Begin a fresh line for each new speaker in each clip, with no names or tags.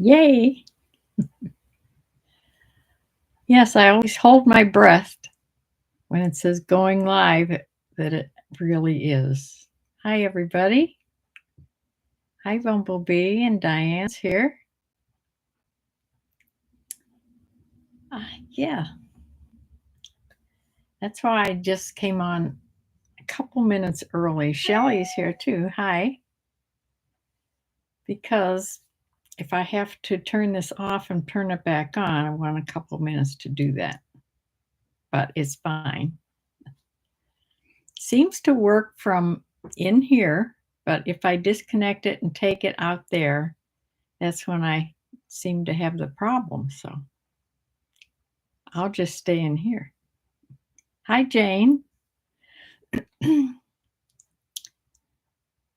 Yay. Yes, I always hold my breath when it says going live that it really is. Hi, everybody. Hi, Bumblebee, and Diane's here. Yeah. That's why I just came on a couple minutes early. Shelly's here too. Hi. Because if I have to turn this off and turn it back on, I want a couple minutes to do that. But it's fine. Seems to work from in here, but if I disconnect it and take it out there, that's when I seem to have the problem. So I'll just stay in here. Hi, Jane.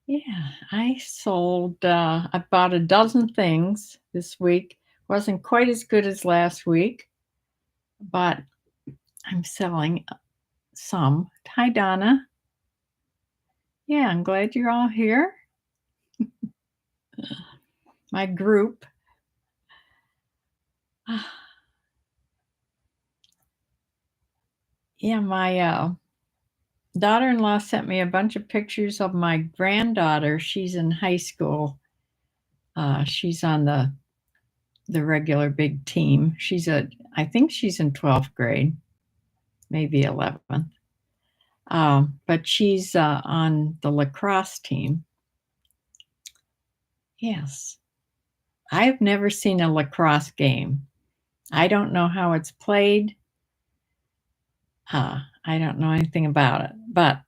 Yeah, I sold about a dozen things this week. Wasn't quite as good as last week, but I'm selling some. Hi, Donna. Yeah, I'm glad you're all here. My group. Yeah, my daughter-in-law sent me a bunch of pictures of my granddaughter. She's in high school. She's on the regular big team. I think she's in 12th grade, maybe 11th. But she's on the lacrosse team. Yes. I've never seen a lacrosse game. I don't know how it's played. I don't know anything about it, but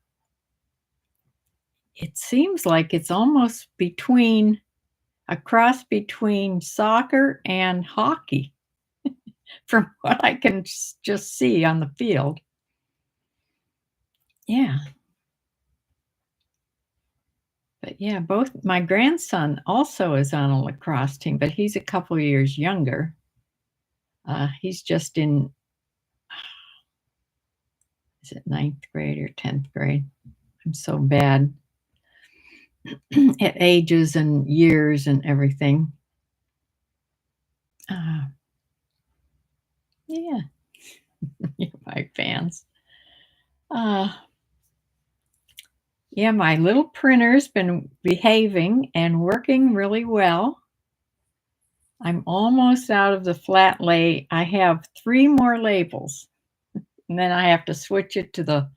it seems like it's almost a cross between soccer and hockey from what I can just see on the field. Yeah. But yeah, both my grandson also is on a lacrosse team, but he's a couple years younger. He's just in, is it 9th grade or 10th grade? I'm so bad at ages and years and everything. Yeah, my fans. Yeah, my little printer's been behaving and working really well. I'm almost out of the flat lay. I have 3 more labels, and then I have to switch it to the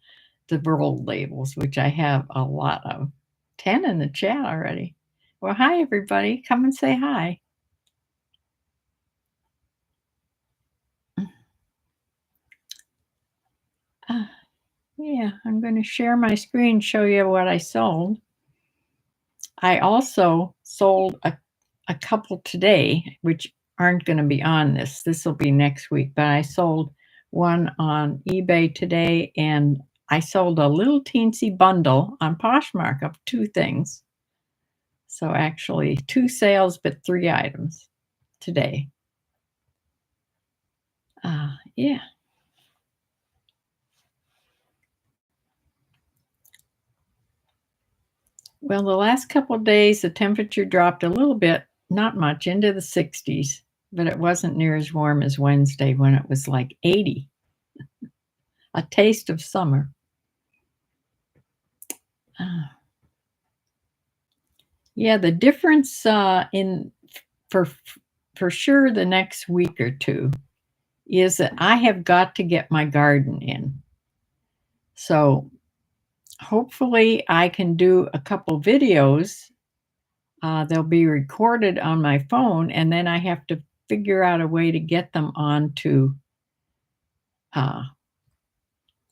rolled labels, which I have a lot of. 10 in the chat already. Well, hi, everybody. Come and say hi. Yeah, I'm going to share my screen, show you what I sold. I also sold a couple today, which aren't going to be on this. This will be next week, but I sold one on eBay today, and I sold a little teensy bundle on Poshmark of 2 things. So actually 2 sales, but 3 items today. Yeah. Well, the last couple of days, the temperature dropped a little bit, not much, into the 60s, but it wasn't near as warm as Wednesday when it was like 80. A taste of summer. Yeah, the difference for sure the next week or two is that I have got to get my garden in. So hopefully I can do a couple videos. They'll be recorded on my phone, and then I have to figure out a way to get them onto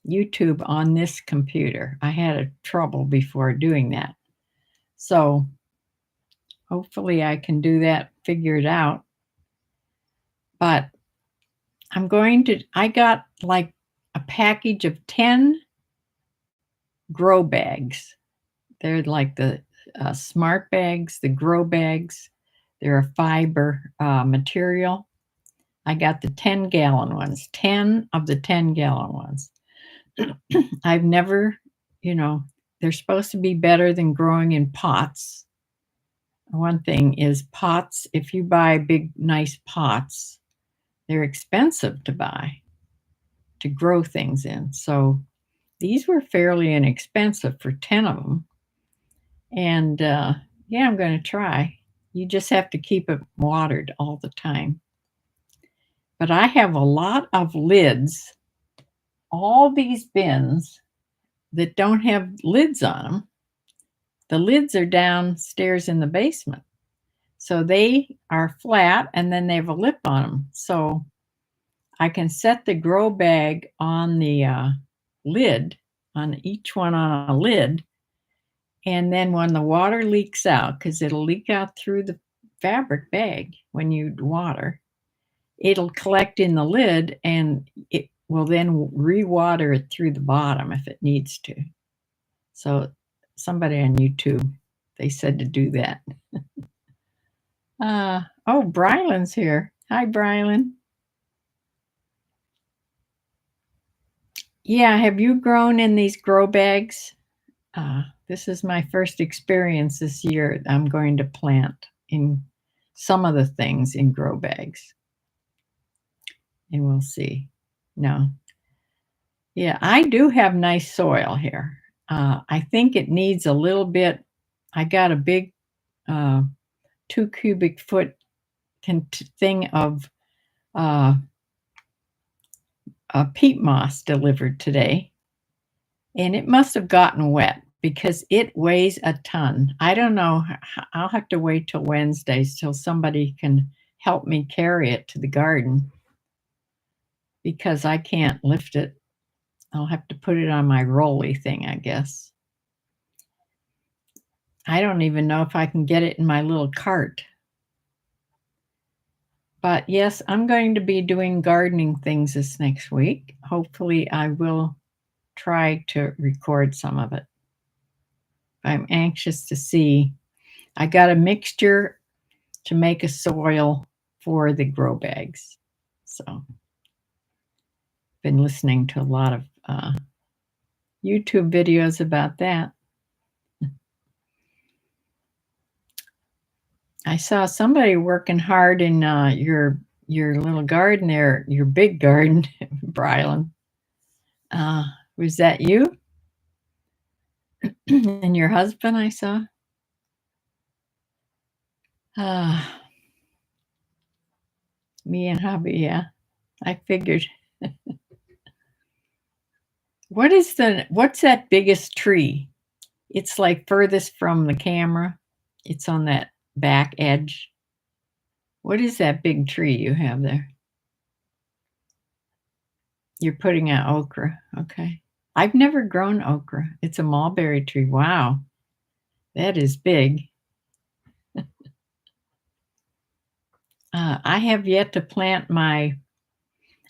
YouTube on this computer. I had a trouble before doing that. So hopefully I can do that, figure it out. But I got like a package of 10 grow bags. They're like the smart bags, the grow bags. They're a fiber material. I got the 10-gallon ones, 10 of the 10-gallon ones. I've never, they're supposed to be better than growing in pots. one thing is pots. If you buy big, nice pots, they're expensive to buy to grow things in. So these were fairly inexpensive for 10 of them. And yeah, I'm going to try. You just have to keep it watered all the time. But I have a lot of lids, all these bins that don't have lids on them. The lids are downstairs in the basement. So they are flat and then they have a lip on them. So I can set the grow bag on the lid, on each one on a lid. And then when the water leaks out, because it'll leak out through the fabric bag when you water, it'll collect in the lid and it will then re-water it through the bottom if it needs to. So somebody on YouTube, they said to do that. Oh, Brylan's here. Hi, Brylan. Yeah, have you grown in these grow bags? This is my first experience this year. I'm going to plant in some of the things in grow bags. And we'll see. No. Yeah, I do have nice soil here. I think it needs a little bit. I got a big 2 cubic foot thing of peat moss delivered today. And it must have gotten wet because it weighs a ton. I don't know. I'll have to wait till Wednesdays till somebody can help me carry it to the garden because I can't lift it. I'll have to put it on my rolly thing, I guess. I don't even know if I can get it in my little cart. But yes, I'm going to be doing gardening things this next week. Hopefully, I will try to record some of it. I'm anxious to see. I got a mixture to make a soil for the grow bags. So, been listening to a lot of YouTube videos about that. I saw somebody working hard in your little garden there, your big garden, Brylan. Was that you and your husband? I saw. Me and hubby, yeah. I figured. What's that biggest tree? It's like furthest from the camera. It's on that back edge. What is that big tree you have there? You're putting out okra. Okay. I've never grown okra. It's a mulberry tree. Wow. That is big. I have yet to plant my,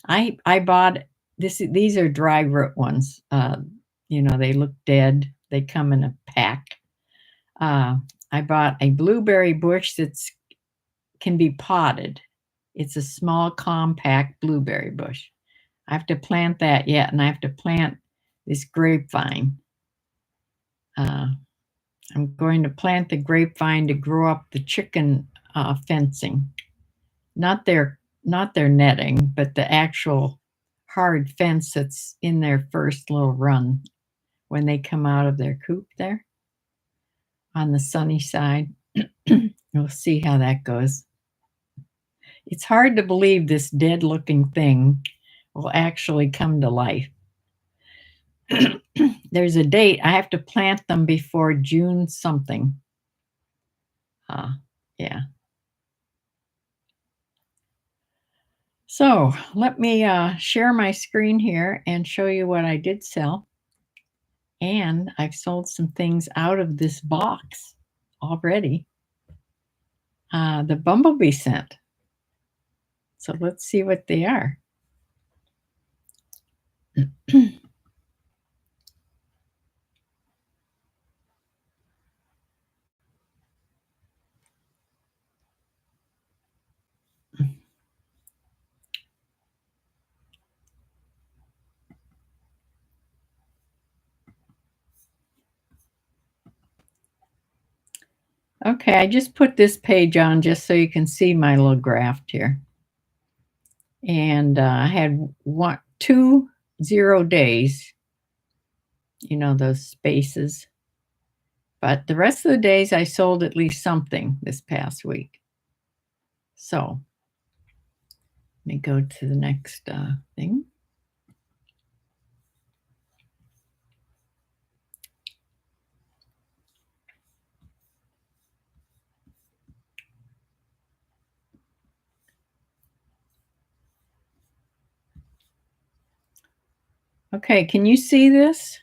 I bought these are dry root ones. They look dead. They come in a pack. I bought a blueberry bush that's can be potted. It's a small, compact blueberry bush. I have to plant that yet, and I have to plant this grapevine. I'm going to plant the grapevine to grow up the chicken fencing, not their netting, but the actual hard fence that's in their first little run when they come out of their coop there on the sunny side. We'll see how that goes. It's hard to believe this dead-looking thing will actually come to life. There's a date. I have to plant them before June something. Yeah. So let me share my screen here and show you what I did sell. And I've sold some things out of this box already. The bumblebee scent. So let's see what they are. Okay, I just put this page on just so you can see my little graph here. And I had 2 0 days, you know, those spaces. But the rest of the days I sold at least something this past week. So let me go to the next thing. Okay, can you see this?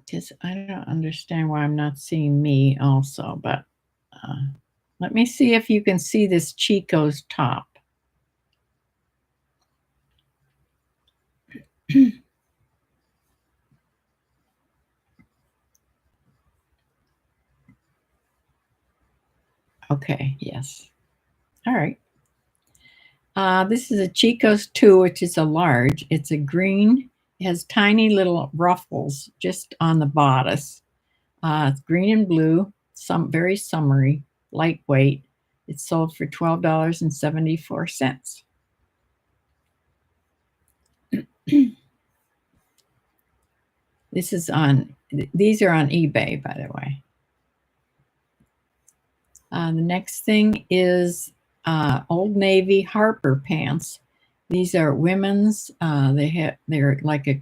Because I don't understand why I'm not seeing me also, but let me see if you can see this Chico's top. Okay, yes. All right. This is a Chico's 2, which is a large. It's a green. It has tiny little ruffles just on the bodice. It's green and blue, some very summery, lightweight. It's sold for $12.74. These are on eBay, by the way. The next thing is Old Navy Harper pants. These are women's. They're like a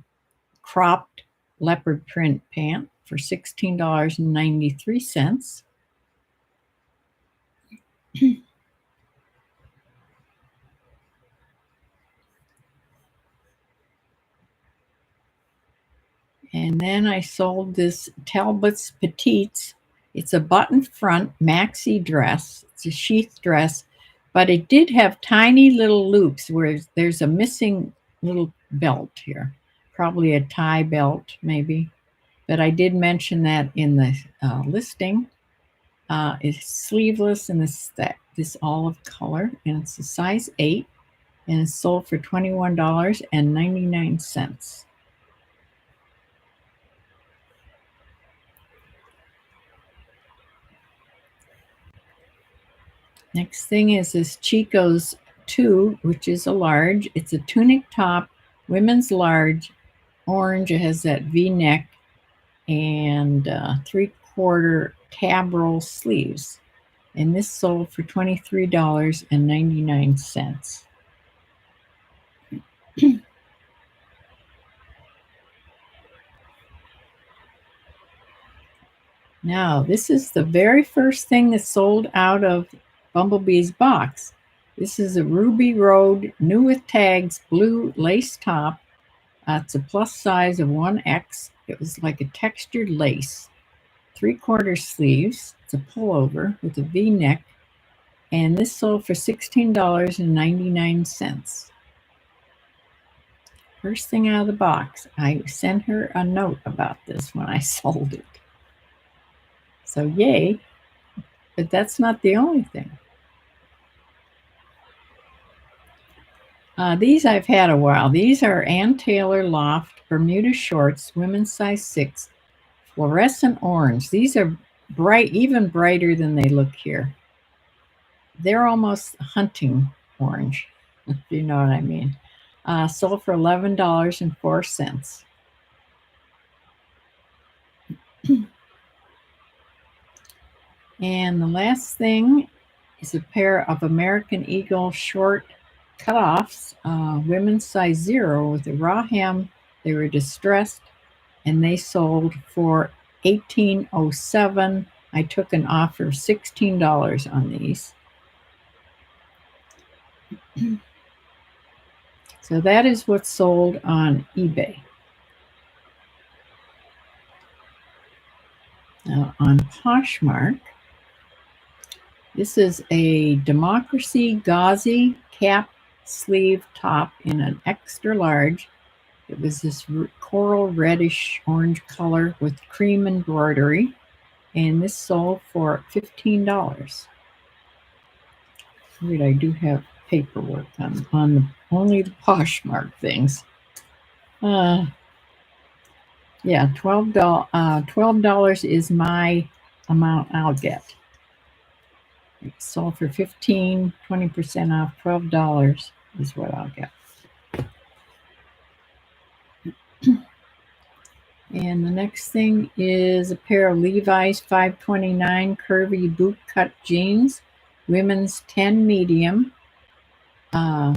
cropped leopard print pant for $16.93. And then I sold this Talbot's Petites. It's a button front maxi dress. It's a sheath dress, but it did have tiny little loops where there's a missing little belt here. Probably a tie belt, maybe. But I did mention that in the listing. It's sleeveless in this olive color, and it's a size 8, and it's sold for $21.99. Next thing is this Chico's 2, which is a large. It's a tunic top, women's large, orange. It has that V-neck and 3/4 tab roll sleeves. And this sold for $23.99. Now, this is the very first thing that sold out of Bumblebee's box. This is a Ruby Road, new with tags, blue lace top. It's a plus size of 1X. It was like a textured lace. 3/4 sleeves. It's a pullover with a V-neck. And this sold for $16.99. First thing out of the box. I sent her a note about this when I sold it. So yay, but that's not the only thing. These I've had a while. These are Ann Taylor Loft Bermuda shorts, women's size 6, fluorescent orange. These are bright, even brighter than they look here. They're almost hunting orange, if you know what I mean. Sold for $11.04. And the last thing is a pair of American Eagle short cutoffs, women's size 0 with a raw hem. They were distressed and they sold for $18.07. I took an offer of $16 on these. So that is what's sold on eBay. Now on Poshmark, this is a Democracy Gauzy cap sleeve top in an extra large. It was this coral reddish orange color with cream embroidery, and this sold for $15. Wait, I do have paperwork on only the Poshmark things. Yeah, $12 is my amount I'll get. It's sold for 15, 20% off. $12 is what I'll get. And the next thing is a pair of Levi's 529 curvy boot cut jeans, women's 10 medium, in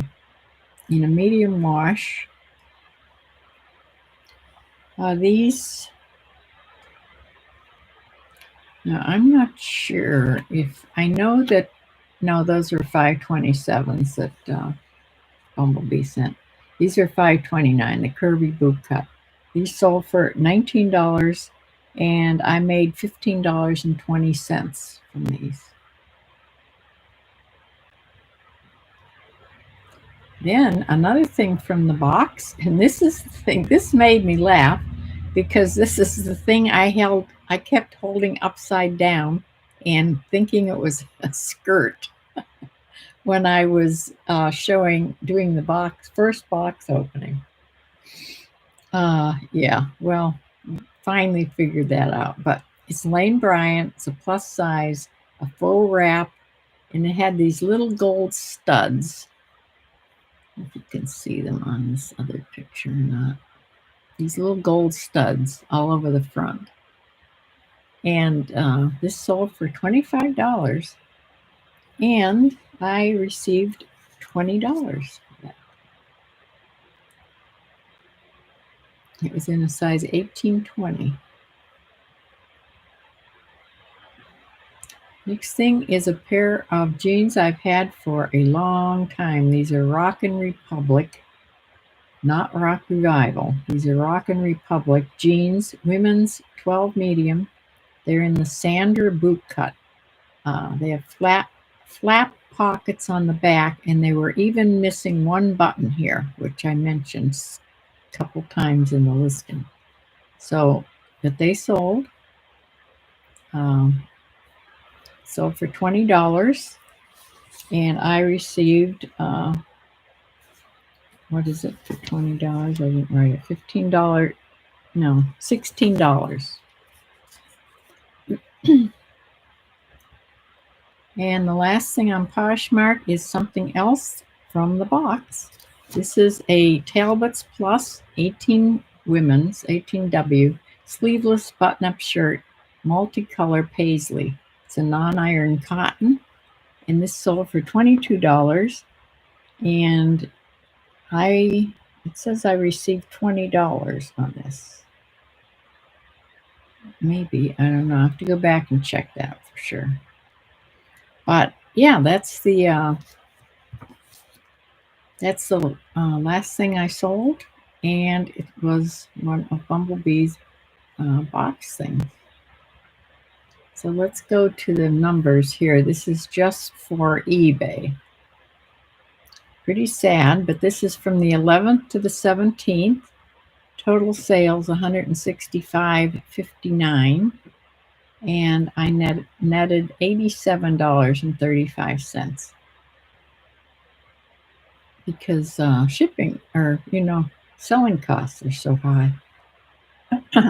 a medium wash. These, now I'm not sure if I know that. No, those are 527s that Bumblebee sent. These are 529, the curvy boot cut. These sold for $19, and I made $15.20 from these. Then another thing from the box, and this is the thing, this made me laugh because this is the thing I kept holding upside down and thinking it was a skirt when I was doing the first box opening. Yeah, well, finally figured that out. But it's Lane Bryant, it's a plus size, a full wrap, and it had these little gold studs. If you can see them on this other picture or not. These little gold studs all over the front. And this sold for $25. And I received $20 for that. It was in a size 18-20. Next thing is a pair of jeans I've had for a long time. These are Rockin' Republic, not Rock Revival. These are Rockin' Republic jeans, women's 12 medium. They're in the Sander boot cut. They have flap pockets on the back, and they were even missing one button here, which I mentioned a couple times in the listing. So, but they sold. Sold for $20, and I received what is it for $20? I didn't write it. $15. No, $16. And the last thing on Poshmark is something else from the box. This is a Talbot's Plus 18 women's 18W sleeveless button-up shirt, multicolor paisley. It's a non-iron cotton, and this sold for $22. And it says I received $20 on this. Maybe, I don't know. I have to go back and check that for sure. But yeah, that's the last thing I sold, and it was one of Bumblebee's box things. So let's go to the numbers here. This is just for eBay. Pretty sad, but this is from the 11th to the 17th. Total sales $165.59, and I netted $87.35 because shipping or selling costs are so high.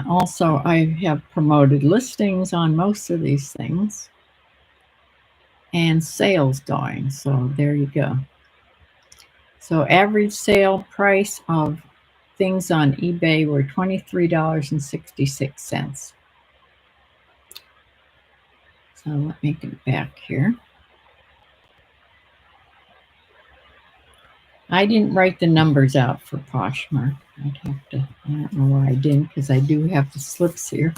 Also, I have promoted listings on most of these things and sales going. So there you go. So average sale price of things on eBay were $23.66. So let me get back here. I didn't write the numbers out for Poshmark. I'd have to, I don't know why I didn't, because I do have the slips here.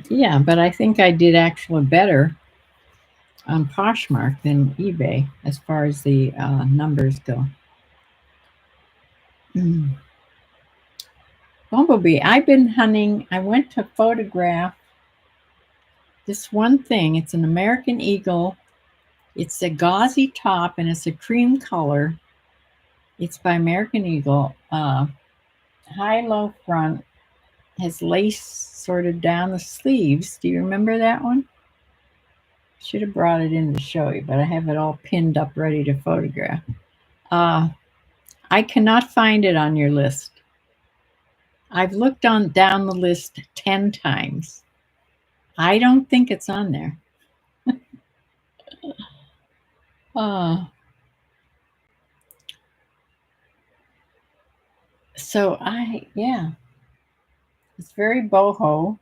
Yeah, but I think I did actually better on Poshmark than eBay as far as the numbers go. Bumblebee, I've been hunting. I went to photograph this one thing. It's an American Eagle. It's a gauzy top, and it's a cream color. It's by American Eagle. High-low front, has lace sort of down the sleeves. Do you remember that one? Should have brought it in to show you, but I have it all pinned up ready to photograph. I cannot find it on your list. I've looked on down the list 10 times. I don't think it's on there. Uh, so yeah, it's very boho,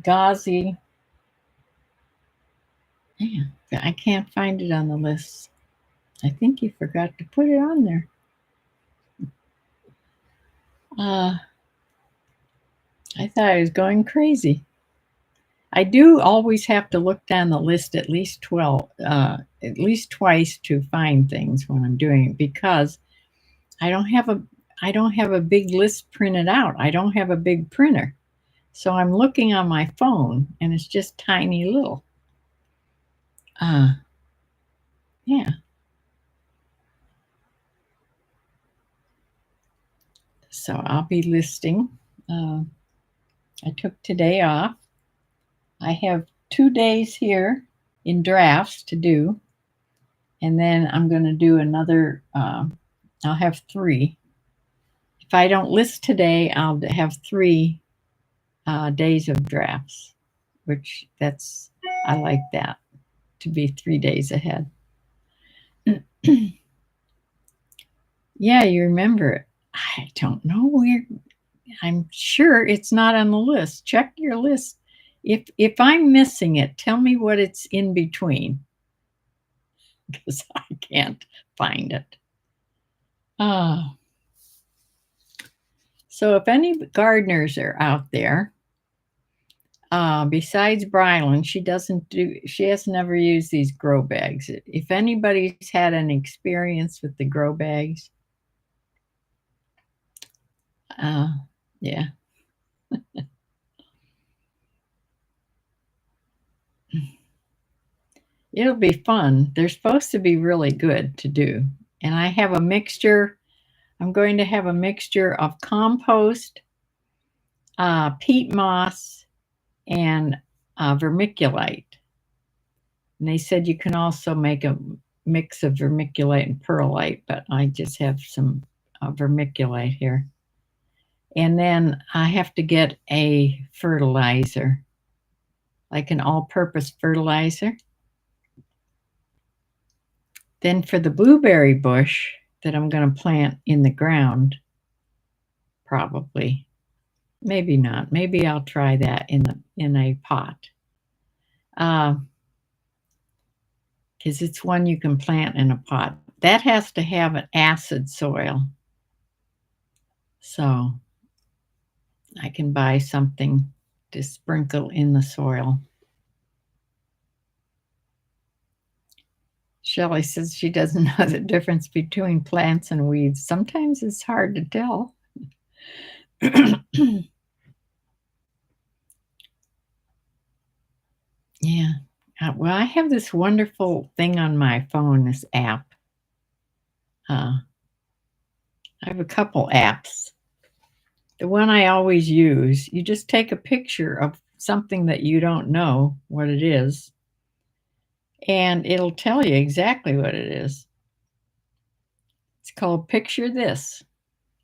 gauzy. Yeah, I can't find it on the list. I think you forgot to put it on there. Uh, I thought I was going crazy. I do always have to look down the list at least twice to find things when I'm doing it because I don't have a I don't have a big list printed out. I don't have a big printer. So I'm looking on my phone and it's just tiny little. Uh yeah. So I'll be listing. Uh, I took today off. I have 2 days here in drafts to do, and then I'm going to do another. I'll have 3. If I don't list today, I'll have 3 days of drafts, which I like that to be 3 days ahead. Yeah, you remember it. I don't know where. I'm sure it's not on the list. Check your list. If I'm missing it, tell me what it's in between because I can't find it. So if any gardeners are out there, besides Brylan, she has never used these grow bags. If anybody's had any experience with the grow bags, yeah. It'll be fun. They're supposed to be really good to do. And I have a mixture. I'm going to have a mixture of compost, peat moss, and vermiculite. And they said you can also make a mix of vermiculite and perlite, but I just have some vermiculite here. And then I have to get a fertilizer, like an all purpose fertilizer. Then for the blueberry bush that I'm going to plant in the ground, probably. Maybe not. Maybe I'll try that in a pot. Because it's one you can plant in a pot. That has to have an acid soil. So I can buy something to sprinkle in the soil. Shelley says she doesn't know the difference between plants and weeds. Sometimes it's hard to tell. Yeah. Well, I have this wonderful thing on my phone, this app. I have a couple apps. The one I always use, you just take a picture of something that you don't know what it is, and it'll tell you exactly what it is. It's called Picture This.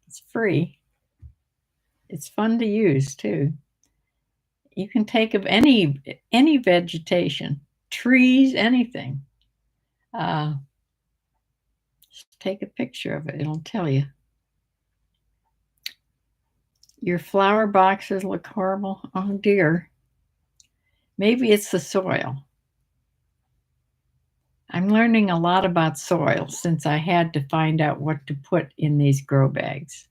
It's free. It's fun to use too. You can take of any vegetation, trees, anything. Just take a picture of it. It'll tell you. Your flower boxes look horrible. Oh dear. Maybe it's the soil. I'm learning a lot about soil since I had to find out what to put in these grow bags.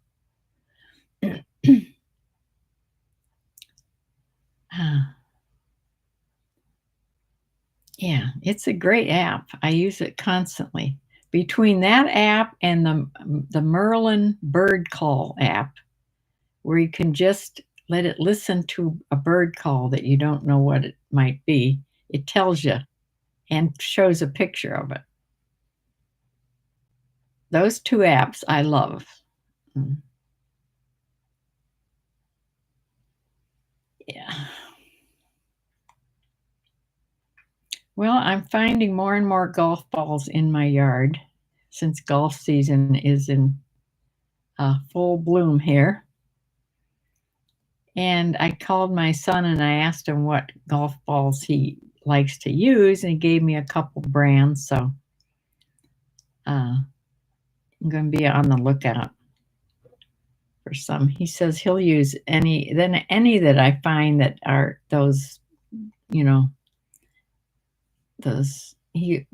Yeah, it's a great app. I use it constantly. Between that app and the Merlin bird call app, where you can just let it listen to a bird call that you don't know what it might be, it tells you and shows a picture of it. Those 2 apps I love. Yeah. Well, I'm finding more and more golf balls in my yard since golf season is in full bloom here. And I called my son and I asked him what golf balls he likes to use, and he gave me a couple brands. So I'm going to be on the lookout for some. He says he'll use any that I find that are those, you know, those he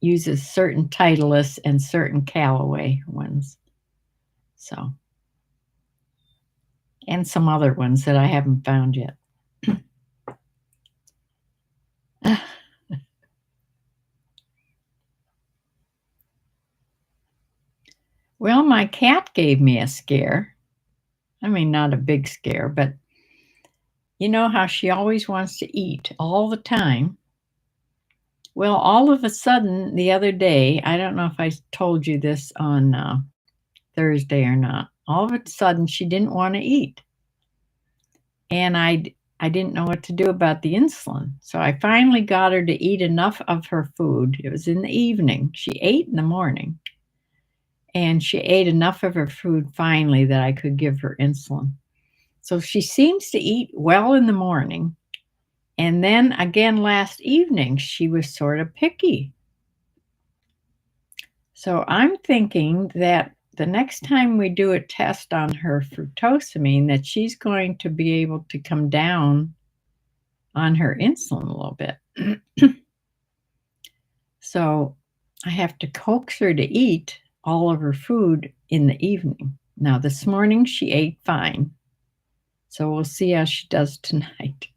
uses certain Titleist and certain Callaway ones. So, and some other ones that I haven't found yet. Well, my cat gave me a scare. I mean, not a big scare, but you know how she always wants to eat all the time. Well, all of a sudden, the other day, I don't know if I told you this on Thursday or not. All of a sudden, she didn't want to eat, and I didn't know what to do about the insulin. So I finally got her to eat enough of her food. It was in the evening. She ate in the morning, and she ate enough of her food finally that I could give her insulin. So she seems to eat well in the morning. And then again last evening, she was sort of picky. So I'm thinking that the next time we do a test on her fructosamine, that she's going to be able to come down on her insulin a little bit. So I have to coax her to eat all of her food in the evening. Now, this morning she ate fine. So we'll see how she does tonight.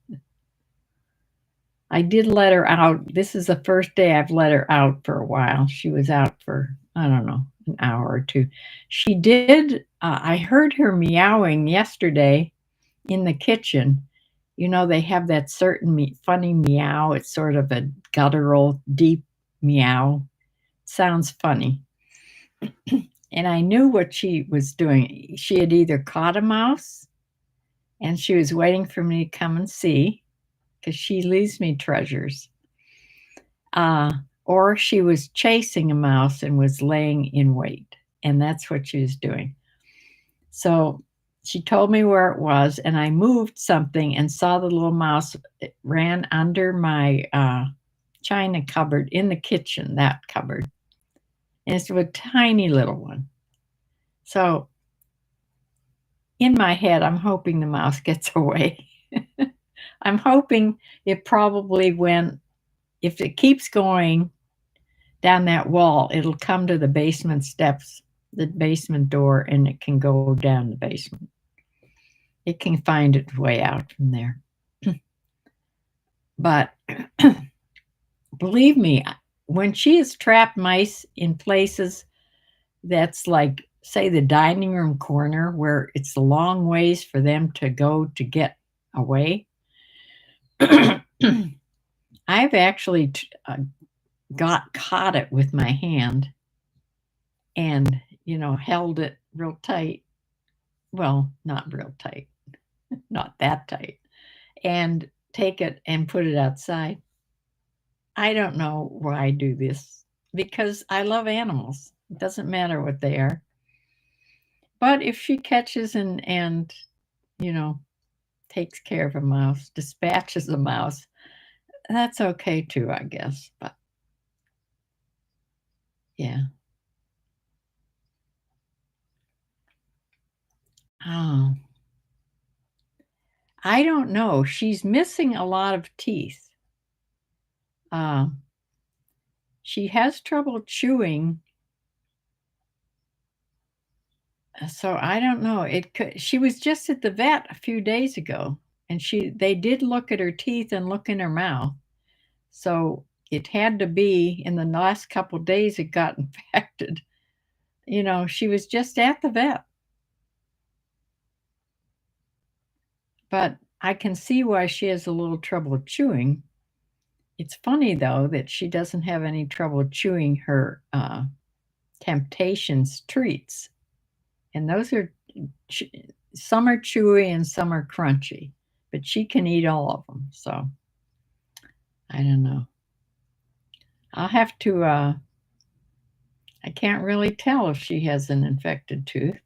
I did let her out. This is the first day I've let her out for a while. She was out for, I don't know, an hour or two. She did, I heard her meowing yesterday in the kitchen. You know, they have that certain funny meow. It's sort of a guttural, deep meow. Sounds funny. And I knew what she was doing. She had either caught a mouse and she was waiting for me to come and see, because she leaves me treasures. Or she was chasing a mouse and was laying in wait. And that's what she was doing. So she told me where it was, and I moved something and saw the little mouse. It ran under my china cupboard in the kitchen, that cupboard. And it's a tiny little one. So in my head, I'm hoping the mouse gets away. I'm hoping it probably went, if it keeps going down that wall, it'll come to the basement steps, the basement door, and it can go down the basement. It can find its way out from there. But believe me, when she has trapped mice in places that's like, say, the dining room corner where it's a long ways for them to go to get away, I've actually caught it with my hand and, held it real tight. Well, not real tight, not that tight, and take it and put it outside. I don't know why I do this, because I love animals. It doesn't matter what they are. But if she catches and you know, takes care of a mouse, dispatches a mouse, that's okay too, I guess. But yeah. Oh, I don't know. She's missing a lot of teeth. Uh, she has trouble chewing. So I don't know. She was just at the vet a few days ago, and they did look at her teeth and look in her mouth. So it had to be in the last couple days it got infected. She was just at the vet. But I can see why she has a little trouble chewing. It's funny, though, that she doesn't have any trouble chewing her Temptations treats. And those are, some are chewy and some are crunchy, but she can eat all of them. So I don't know. I'll have to, I can't really tell if she has an infected tooth.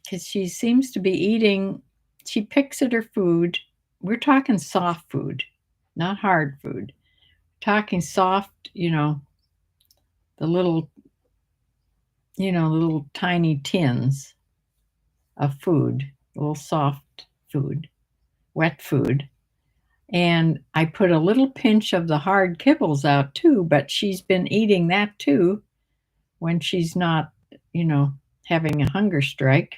because she seems to be eating, she picks at her food. We're talking soft food, not hard food. Talking soft, the little, little tiny tins of food, little soft food, wet food. And I put a little pinch of the hard kibbles out too, but she's been eating that too when she's not, having a hunger strike.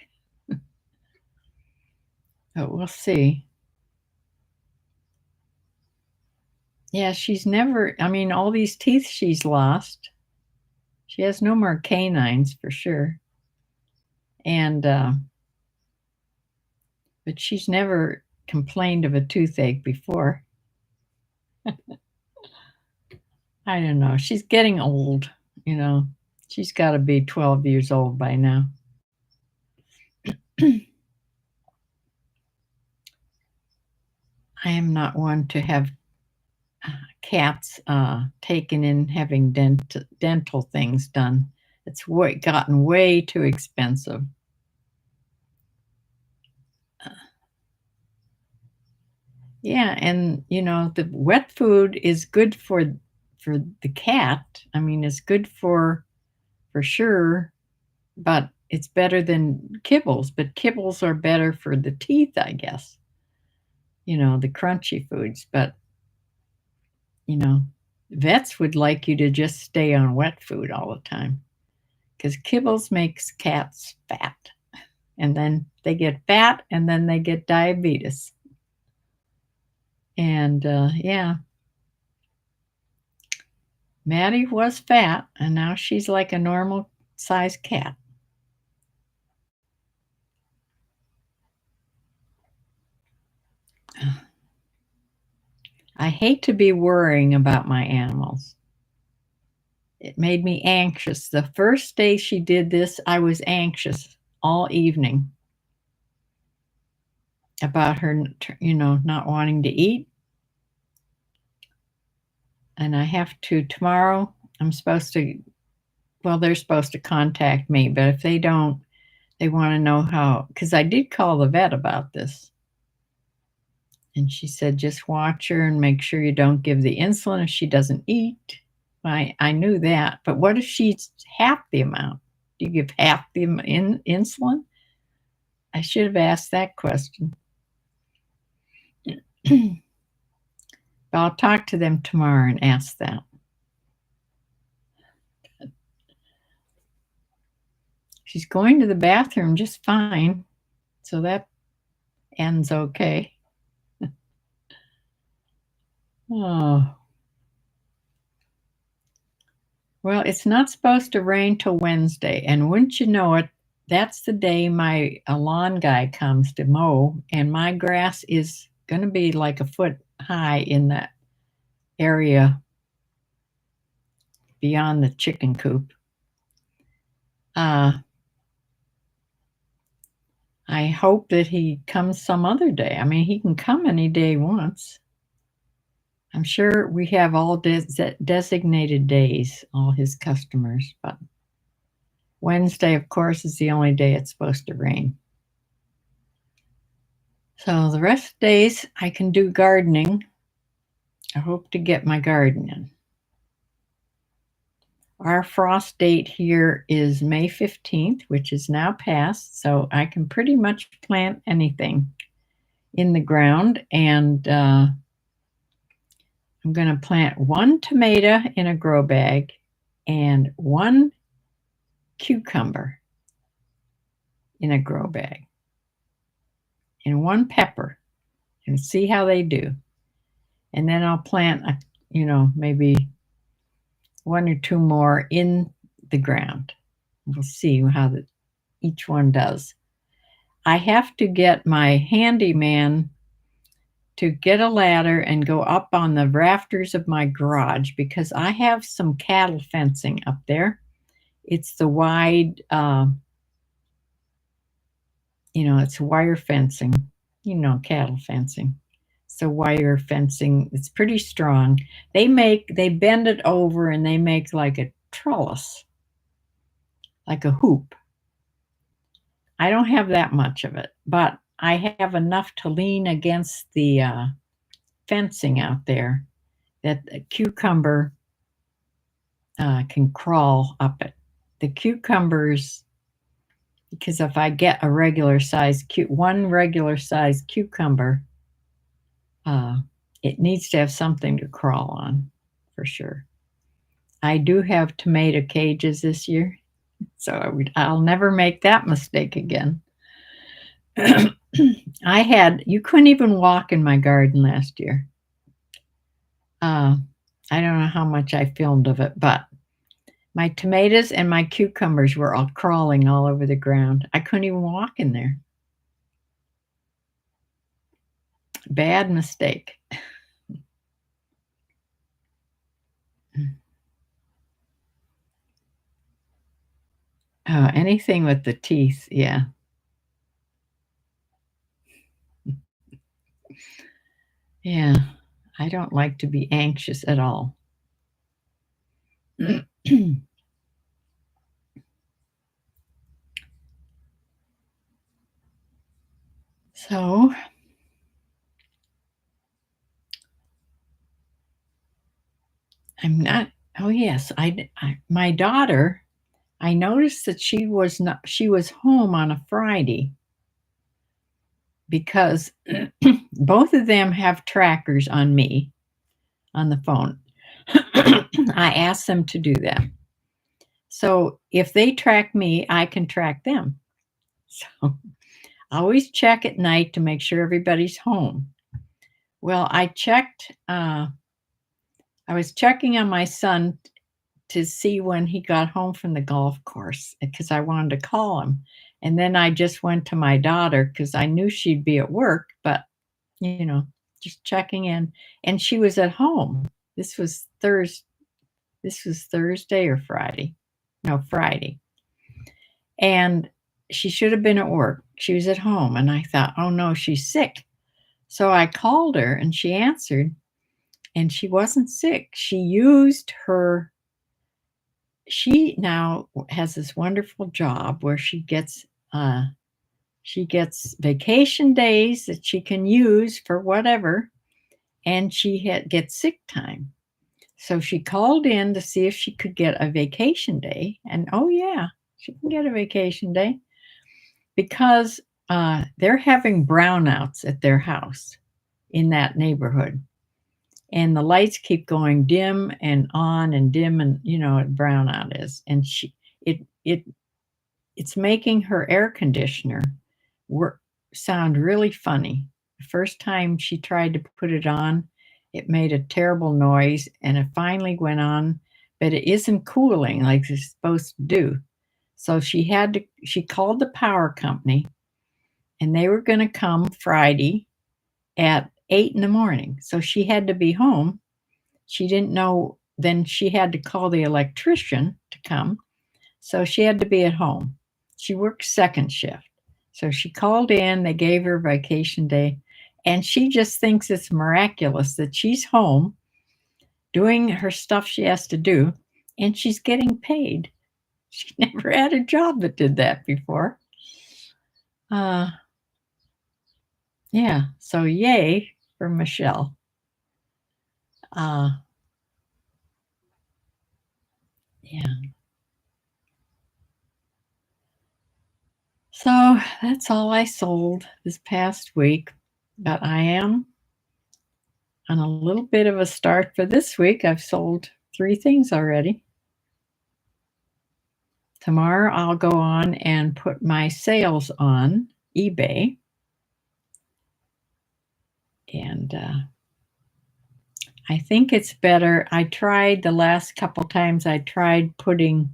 But we'll see. Yeah, she's never, all these teeth she's lost. She has no more canines for sure. And, but she's never complained of a toothache before. I don't know. She's getting old, you know. She's got to be 12 years old by now. I am not one to have cats taken in having dental things done. It's gotten way too expensive. Yeah, and the wet food is good for the cat. It's good for sure, but it's better than kibbles. But kibbles are better for the teeth, I guess. The crunchy foods, but vets would like you to just stay on wet food all the time because kibbles makes cats fat, and then they get fat, and then they get diabetes. And yeah, Maddie was fat, and now she's like a normal sized cat. I hate to be worrying about my animals. It made me anxious. The first day she did this, I was anxious all evening about her, not wanting to eat. And I have to, tomorrow, they're supposed to contact me, but if they don't, they want to know how, because I did call the vet about this. And she said, just watch her and make sure you don't give the insulin if she doesn't eat. I knew that, but what if she's half the amount? Do you give half the insulin? I should have asked that question. But I'll talk to them tomorrow and ask that. She's going to the bathroom just fine, so that ends okay. Oh. Well, it's not supposed to rain till Wednesday, and wouldn't you know it, that's the day my lawn guy comes to mow, and my grass is going to be like a foot high in that area beyond the chicken coop. I hope that he comes some other day. He can come any day he wants. I'm sure we have all designated days, all his customers, but Wednesday, of course, is the only day it's supposed to rain. So the rest of the days I can do gardening. I hope to get my garden in. Our frost date here is May 15th, which is now past, so I can pretty much plant anything in the ground. And I'm going to plant one tomato in a grow bag and one cucumber in a grow bag and one pepper and see how they do. And then I'll plant, maybe one or two more in the ground. We'll see how each one does. I have to get my handyman to get a ladder and go up on the rafters of my garage because I have some cattle fencing up there. It's the wide, it's wire fencing, cattle fencing. So wire fencing, it's pretty strong. They bend it over and they make like a trellis, like a hoop. I don't have that much of it, but I have enough to lean against the fencing out there that the cucumber can crawl up it. The cucumbers, because if I get a regular size, one regular size cucumber, it needs to have something to crawl on for sure. I do have tomato cages this year, so I'll never make that mistake again. You couldn't even walk in my garden last year. I don't know how much I filmed of it, but my tomatoes and my cucumbers were all crawling all over the ground. I couldn't even walk in there. Bad mistake. Anything with the teeth, yeah. Yeah, I don't like to be anxious at all. So, I'm not, oh yes, my daughter, I noticed that she was home on a Friday because both of them have trackers on me on the phone. I asked them to do that. So if they track me, I can track them. So I always check at night to make sure everybody's home. Well, I was checking on my son to see when he got home from the golf course because I wanted to call him. And then I just went to my daughter because I knew she'd be at work, but just checking in. And she was at home. This was Thursday or Friday. No, Friday. And she should have been at work. She was at home. And I thought, oh no, she's sick. So I called her and she answered, and she wasn't sick. She now has this wonderful job where she gets vacation days that she can use for whatever, and she gets sick time. So she called in to see if she could get a vacation day, and oh yeah, she can get a vacation day because they're having brownouts at their house in that neighborhood, and the lights keep going dim and on and dim, and what brownout is, and it's making her air conditioner sound really funny. The first time she tried to put it on, it made a terrible noise, and it finally went on, but it isn't cooling like it's supposed to do. So she called the power company, and they were going to come Friday at 8 in the morning. So she had to be home. She didn't know, then she had to call the electrician to come. So she had to be at home. She worked second shift. So she called in, they gave her vacation day, and she just thinks it's miraculous that she's home doing her stuff she has to do, and she's getting paid. She never had a job that did that before. Yeah, so yay for Michelle. Yeah. So that's all I sold this past week, but I am on a little bit of a start for this week. I've sold 3 things already. Tomorrow I'll go on and put my sales on eBay. And I think it's better. I tried the last couple times, I tried putting,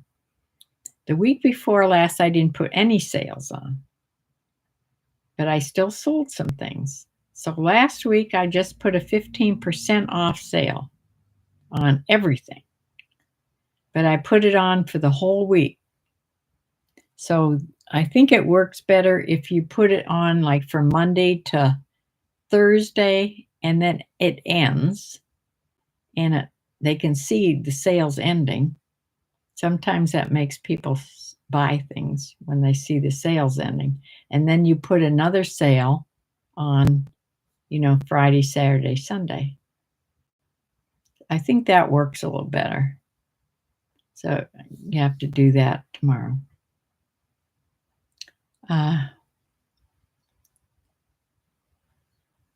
the week before last, I didn't put any sales on, but I still sold some things. So last week I just put a 15% off sale on everything, but I put it on for the whole week. So I think it works better if you put it on like from Monday to Thursday, and then it ends, and they can see the sales ending. Sometimes that makes people buy things when they see the sales ending. And then you put another sale on, Friday, Saturday, Sunday. I think that works a little better. So you have to do that tomorrow.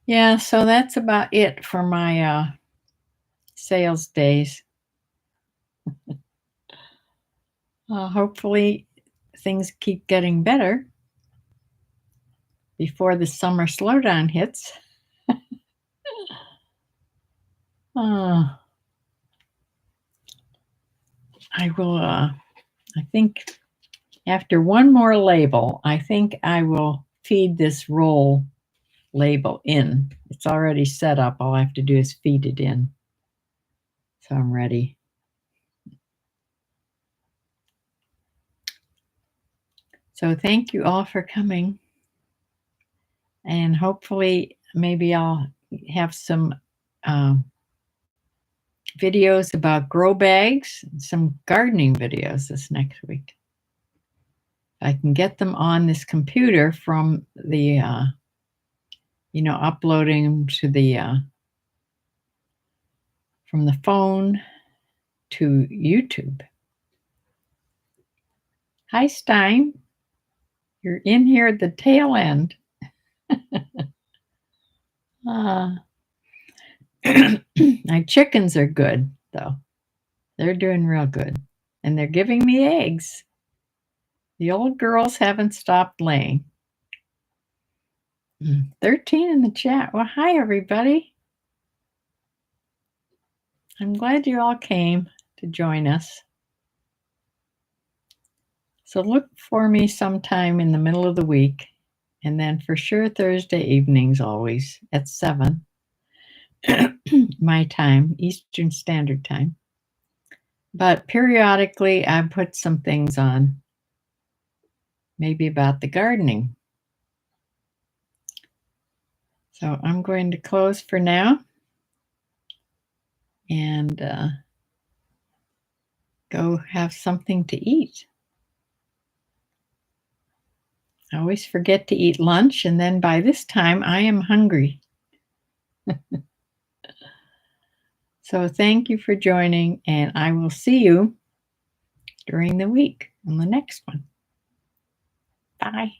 Yeah, so that's about it for my sales days. Hopefully things keep getting better before the summer slowdown hits. I will, I think after one more label, I think I will feed this roll label in. It's already set up. All I have to do is feed it in. So I'm ready. So thank you all for coming. And hopefully maybe I'll have some videos about grow bags, some gardening videos this next week. I can get them on this computer from the, uploading them to the, from the phone to YouTube. Hi, Stein. You're in here at the tail end. My chickens are good, though. They're doing real good. And they're giving me eggs. The old girls haven't stopped laying. 13 in the chat. Well, hi, everybody. I'm glad you all came to join us. So look for me sometime in the middle of the week. And then for sure Thursday evenings always at 7 my time, Eastern Standard Time. But periodically I put some things on, maybe about the gardening. So I'm going to close for now and go have something to eat. I always forget to eat lunch, and then by this time I am hungry. So thank you for joining, and I will see you during the week on the next one. Bye.